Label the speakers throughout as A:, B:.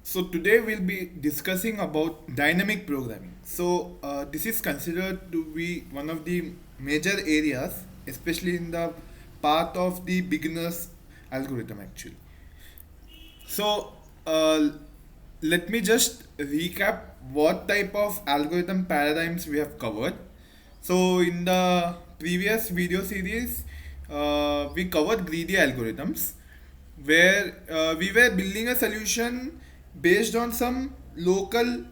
A: So today we'll be discussing about dynamic programming. This is considered to be one of the major areas, especially in the path of the beginner's algorithm actually. So uh, Let me just recap what type of algorithm paradigms we have covered. So in the previous video series, we covered greedy algorithms, where we were building a solution based on some local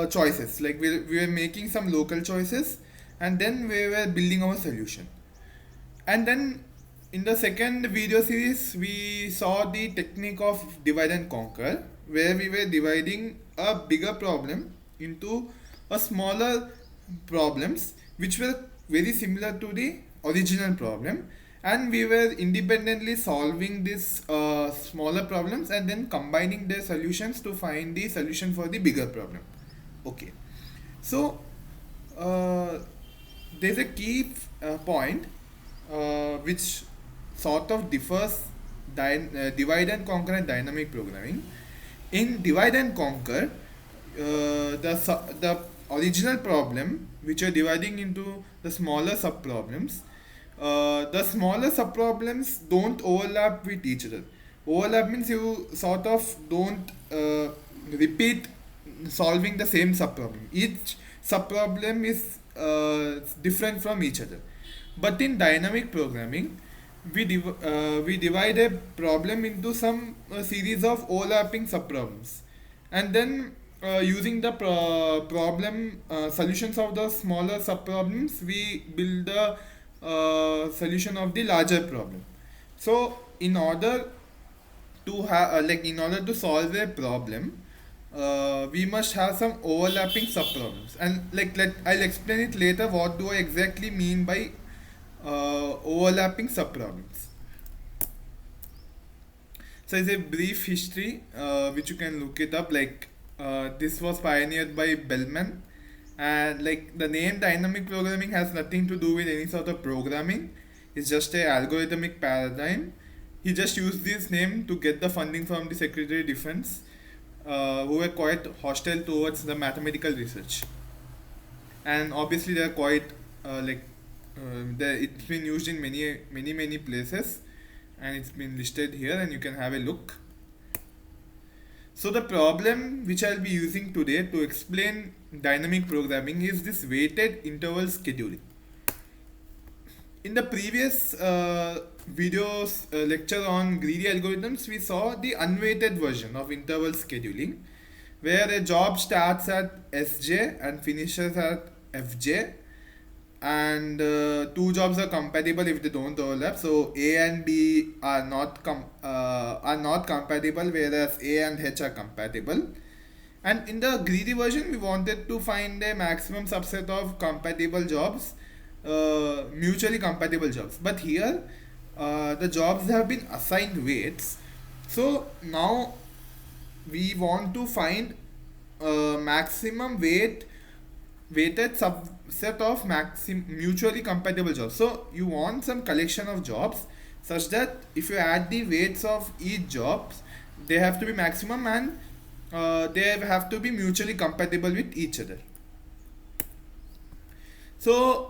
A: choices. Like we were making some local choices, and then we were building our solution. And then in the second video series, we saw the technique of divide and conquer, where we were dividing a bigger problem into a smaller problems, which were very similar to the original problem. And we were independently solving these smaller problems and then combining their solutions to find the solution for the bigger problem. Okay. So, uh, there's a key point which sort of differs divide and conquer and dynamic programming. In divide and conquer, the original problem, which you're dividing into the smaller sub problems, the smaller sub problems don't overlap with each other. Overlap means you sort of don't repeat solving the same sub problem. Each sub problem is different from each other. But in dynamic programming, we divide a problem into some series of overlapping subproblems, and then using the problem solutions of the smaller subproblems, we build the solution of the larger problem. So in order to solve a problem, we must have some overlapping subproblems, and I'll explain it later what do I exactly mean by overlapping subproblems. So it's a brief history which you can look it up. This was pioneered by Bellman, and like the name dynamic programming has nothing to do with any sort of programming. It's just a algorithmic paradigm. He just used this name to get the funding from the Secretary of Defense, who were quite hostile towards the mathematical research. And obviously they are quite it's been used in many places, and it's been listed here, and you can have a look. So the problem which I'll be using today to explain dynamic programming is this weighted interval scheduling. In the previous videos lecture on greedy algorithms, we saw the unweighted version of interval scheduling, where a job starts at Sj and finishes at Fj, and two jobs are compatible if they don't overlap. So A and B are not compatible, whereas A and H are compatible. And in the greedy version, we wanted to find a maximum subset of compatible jobs, mutually compatible jobs. But here, the jobs have been assigned weights. So now we want to find maximum weighted subset of mutually compatible jobs. So you want some collection of jobs such that if you add the weights of each jobs, they have to be maximum, and they have to be mutually compatible with each other. So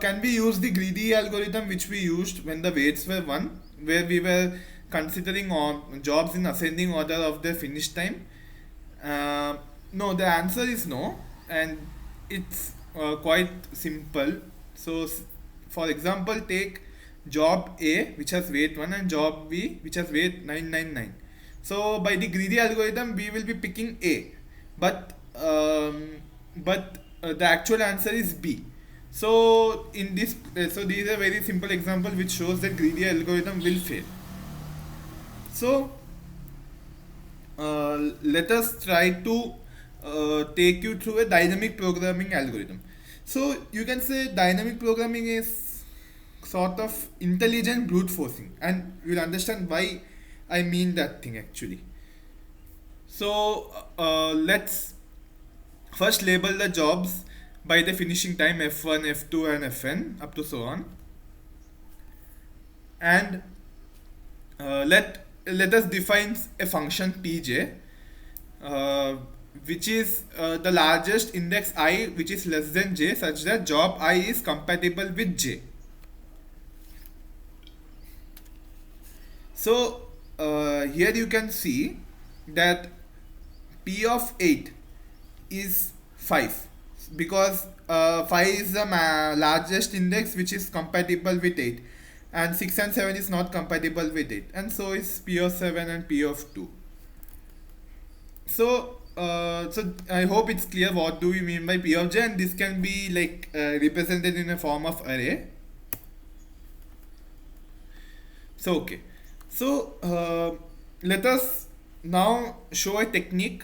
A: can we use the greedy algorithm which we used when the weights were 1, where we were considering on jobs in ascending order of their finish time? No, the answer is no, and it's quite simple. So, for example, take job A, which has weight 1, and job B, which has weight 999. So, by the greedy algorithm, we will be picking A, but the actual answer is B. So, so these are very simple example which shows that greedy algorithm will fail. So, let us try to take you through a dynamic programming algorithm. So you can say dynamic programming is sort of intelligent brute forcing, and you'll understand why I mean that thing actually. So let's first label the jobs by the finishing time F1, F2, and Fn up to so on, and let us define a function pj uh, which is the largest index I which is less than j, such that job I is compatible with j. So here you can see that p of 8 is 5, because 5 is the largest index which is compatible with 8, and 6 and 7 is not compatible with 8, and so is p of 7 and p of 2. So I hope it's clear what do we mean by p of j, and this can be like represented in a form of array. So okay, so let us now show a technique,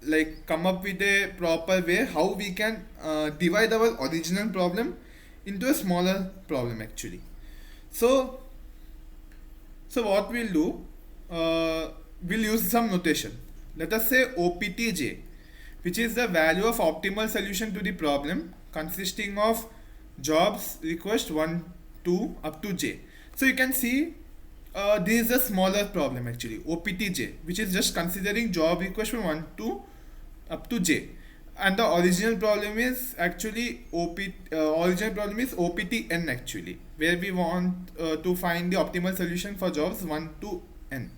A: like come up with a proper way how we can divide our original problem into a smaller problem actually. So what we'll do, we'll use some notation. Let us say OPTJ, which is the value of optimal solution to the problem consisting of jobs request 1 2 up to j. So you can see this is a smaller problem actually, OPTJ, which is just considering job request from 1 to up to j, and the original problem is actually OPTN actually, where we want to find the optimal solution for jobs 1 to n.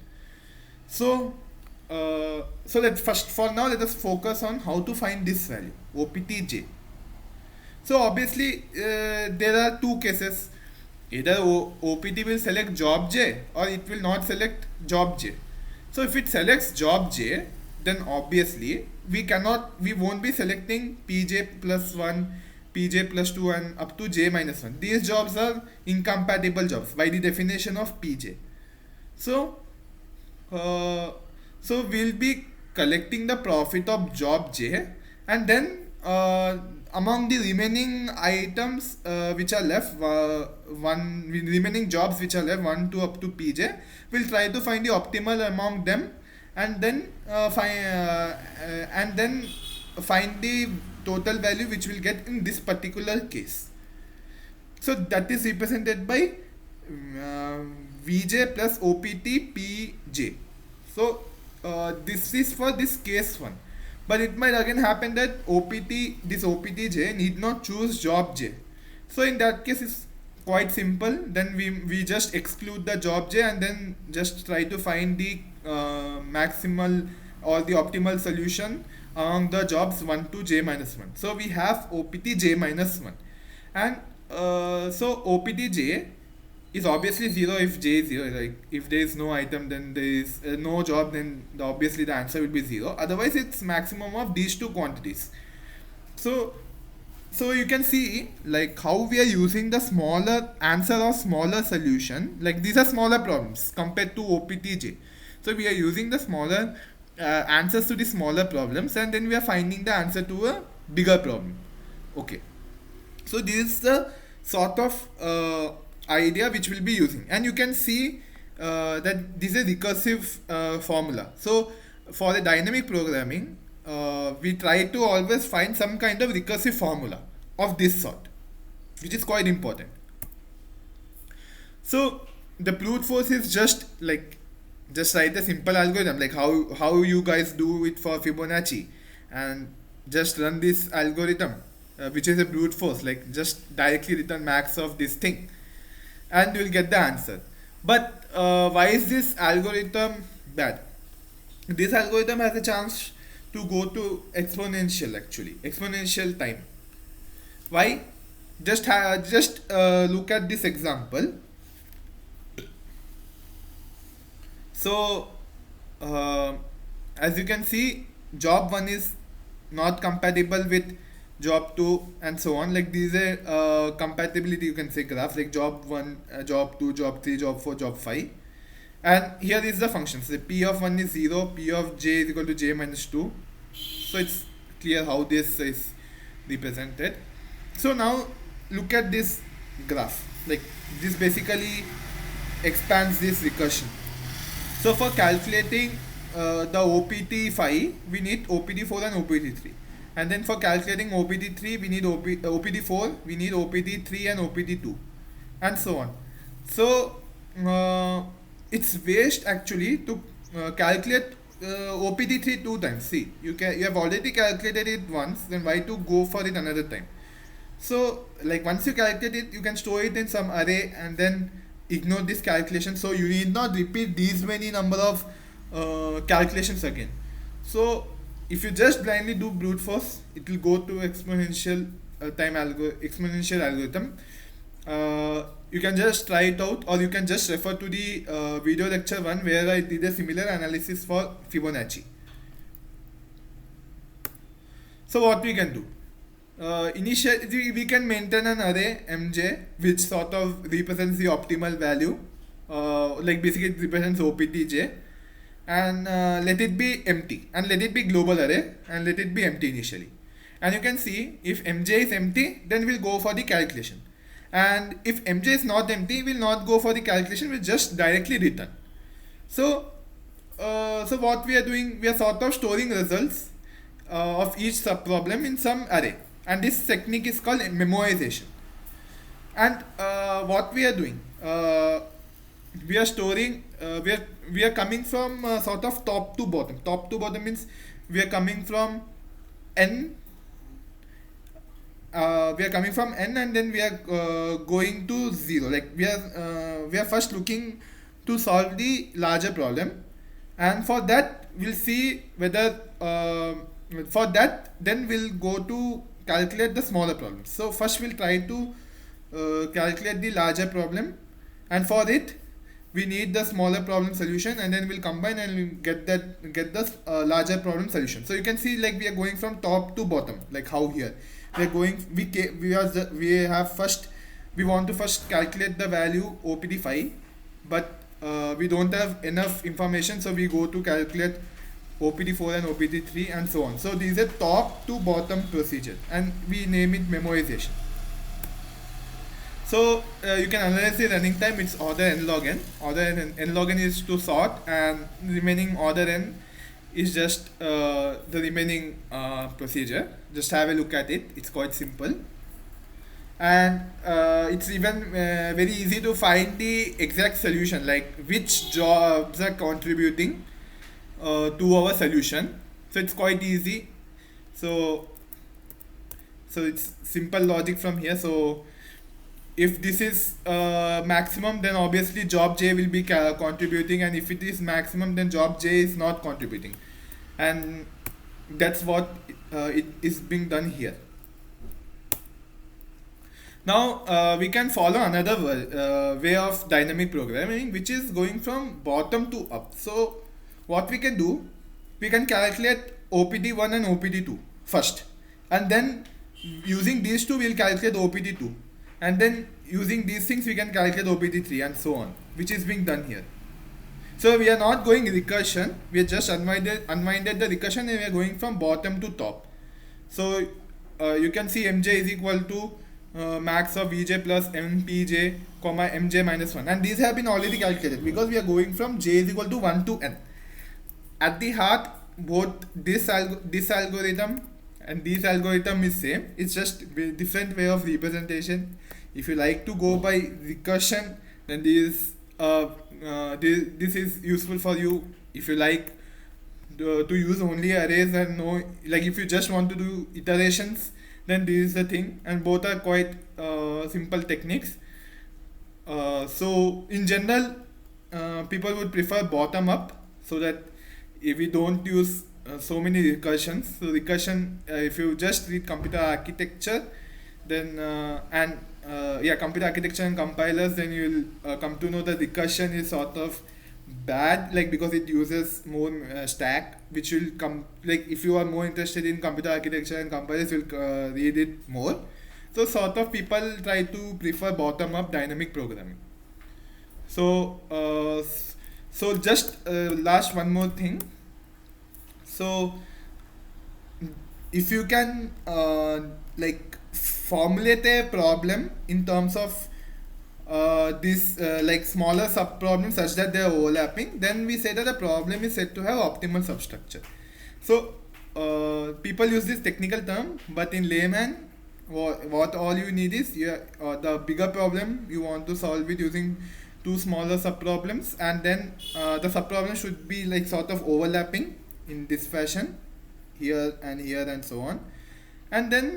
A: So let's first, for now, let us focus on how to find this value OPTJ. So obviously there are two cases: either OPT will select job j or it will not select job j. So if it selects job j, then obviously we won't be selecting pj plus 1, pj plus 2 and up to j minus 1. These jobs are incompatible jobs by the definition of pj. So we'll be collecting the profit of job j, and then among the remaining items which are left, remaining jobs which are left 1 to up to pj, we'll try to find the optimal among them, and then find the total value which we'll get in this particular case. So that is represented by vj plus opt pj. So this is for this case 1, but it might again happen that this OPTJ need not choose job j. So in that case it's quite simple. Then we just exclude the job j and then just try to find the maximal or the optimal solution among the jobs 1 to j minus 1. So we have OPTJ minus 1, and so OPTJ is obviously 0 if j is 0. Like if there is no item, then there is no job, then obviously the answer will be 0. Otherwise it's maximum of these two quantities. So you can see like how we are using the smaller answer or smaller solution. Like these are smaller problems compared to OPTJ. So we are using the smaller answers to the smaller problems, and then we are finding the answer to a bigger problem. Okay. So this is the sort of idea which we'll be using, and you can see that this is a recursive formula. So for the dynamic programming, we try to always find some kind of recursive formula of this sort, which is quite important. So the brute force is just write a simple algorithm like how you guys do it for Fibonacci, and just run this algorithm which is a brute force, like just directly return max of this thing, and you'll get the answer. But why is this algorithm bad? This algorithm has a chance to go to exponential time. Why? Just look at this example. So as you can see, job 1 is not compatible with job 2 and so on. Like these are compatibility, you can say, graph, like job 1, job 2, job 3, job 4, job 5. And here is the function. So p of 1 is 0, p of j is equal to j minus 2. So it's clear how this is represented. So now look at this graph. Like this basically expands this recursion. So for calculating the OPT5, we need OPT4 and OPT3. And then for calculating OPT3, we need OPT4, we need OPT3 and OPT2, and so on. So it's waste actually to calculate OPT3 two times. See, you have already calculated it once, then why to go for it another time? So like once you calculate it, you can store it in some array and then ignore this calculation. So you need not repeat these many number of calculations again. So if you just blindly do brute force, it will go to exponential algorithm. You can just try it out, or you can just refer to the video lecture 1 where I did a similar analysis for Fibonacci. So what we can do? Initially, we can maintain an array mj which sort of represents the optimal value, like basically it represents optj, and let it be empty, and let it be global array, and let it be empty initially. And you can see if mj is empty, then we'll go for the calculation, and if mj is not empty, we'll not go for the calculation, we'll just directly return. So what we are doing, we are sort of storing results of each subproblem in some array, and this technique is called memoization. And what we are doing, we are storing, we are coming from sort of top to bottom. Top to bottom means we are coming from n. We are coming from n, and then we are going to 0. Like we are first looking to solve the larger problem, and for that we'll see whether for that then we'll go to calculate the smaller problem. So first we'll try to calculate the larger problem, and for it we need the smaller problem solution, and then we'll combine and we'll get the larger problem solution. So you can see like we are going from top to bottom, like how here we are going. We want to first calculate the value OPT5, but we don't have enough information, so we go to calculate OPT4 and OPT3 and so on. So this is a top to bottom procedure, and we name it memoization. So you can analyze the running time. It's order n log n. Order n log n is to sort, and remaining order n is just the remaining procedure. Just have a look at it. It's quite simple, and it's even very easy to find the exact solution, like which jobs are contributing to our solution. So it's quite easy. So it's simple logic from here. So if this is maximum, then obviously job J will be contributing, and if it is maximum, then job J is not contributing, and that's what it is being done here. Now we can follow another way of dynamic programming, which is going from bottom to up. So what we can do, we can calculate OPT1 and OPT2 first, and then using these two we'll calculate OPT2, and then using these things we can calculate OPT3 and so on, which is being done here. So we are not going recursion, we are just unwinded the recursion, and we are going from bottom to top. So you can see mj is equal to max of vj plus mpj comma mj minus 1, and these have been already calculated because we are going from j is equal to 1 to n. At the heart, both this algorithm and this algorithm is same. It's just different way of representation. If you like to go by recursion, then this is useful for you. If you like to use only arrays and like if you just want to do iterations, then this is the thing, and both are quite simple techniques. So in general, people would prefer bottom up, so that if we don't use so many recursions. So recursion, if you just read computer architecture, then computer architecture and compilers, then you will come to know that recursion is sort of bad, like because it uses more stack, which will come, like if you are more interested in computer architecture and compilers, you'll read it more. So sort of people try to prefer bottom up dynamic programming. So just last one more thing. So if you can like formulate a problem in terms of this like smaller subproblems such that they are overlapping, then we say that the problem is said to have optimal substructure. So people use this technical term, but in layman, what all you need is the bigger problem you want to solve it using two smaller subproblems, and then the subproblems should be like sort of overlapping in this fashion, here and so on, and then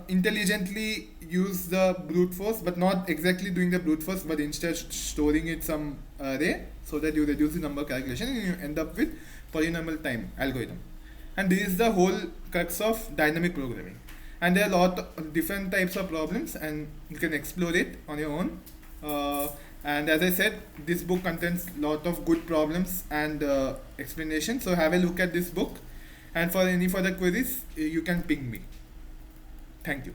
A: intelligently use the brute force, but not exactly doing the brute force, but instead storing it some array, so that you reduce the number calculation and you end up with polynomial time algorithm. And this is the whole crux of dynamic programming. And there are a lot of different types of problems, and you can explore it on your own. And as I said, this book contains a lot of good problems and explanation. So have a look at this book, and for any further queries, you can ping me. Thank you.